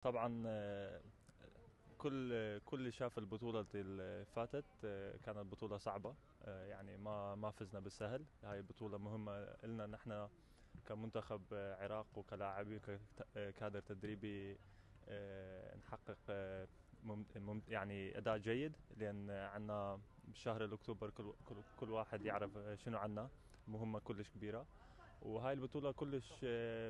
طبعا كل اللي شاف البطولة اللي فاتت كانت بطولة صعبة. يعني ما فزنا بالسهل. هاي بطولة مهمة لنا نحن كمنتخب عراق وكلاعبين ككادر تدريبي. نحقق يعني أداء جيد، لأن عنا بشهر الأكتوبر كل واحد يعرف شنو عنا. مهمة كلش كبيرة، وهاي البطولة كلش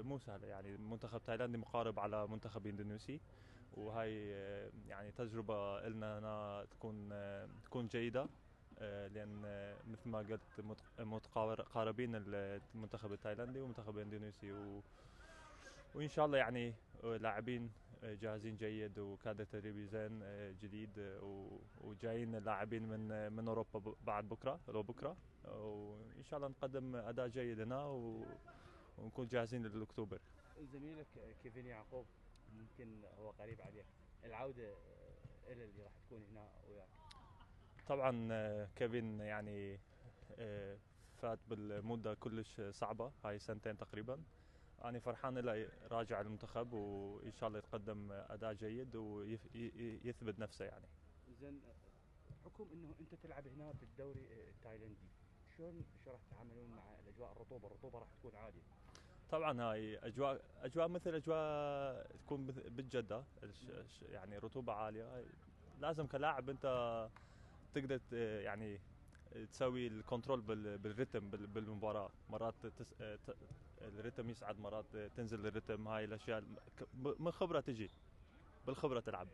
مو سهلة. يعني منتخب تايلاندي مقارب على منتخب اندونيسي، وهاي يعني تجربة لنا هنا تكون جيدة. لأن مثل ما قلت متقاربين المنتخب التايلاندي والمنتخب الاندونيسي، وإن شاء الله يعني لاعبين جاهزين جيد، وكادر تدريبي زين جديد، وجايين لاعبين من أوروبا بعد بكرة لو بكرة. وإن شاء الله نقدم أداء جيد هنا ونكون جاهزين للأكتوبر. زميلك كيفن يعقوب ممكن هو قريب عليك، العودة إلى اللي راح تكون هنا وياك. طبعا كيفن يعني آه، فات بالمدة كلش صعبة، هاي سنتين تقريبا. أنا فرحان له راجع المنتخب، وإن شاء الله يتقدم أداء جيد ويثبت نفسه يعني. زين، بحكم انه انت تلعب هنا بالدوري التايلندي، شو راح تتعاملون مع الاجواء؟ الرطوبة راح تكون عالية. طبعا هاي أجواء مثل أجواء تكون بالجدة. يعني رطوبة عالية. هاي لازم كلاعب أنت تقدر يعني تسوي الكنترول بالرتم بالمباراة. مرات الرتم يصعد، مرات تنزل الرتم. هاي الأشياء من خبرة تجي، بالخبرة تلعب.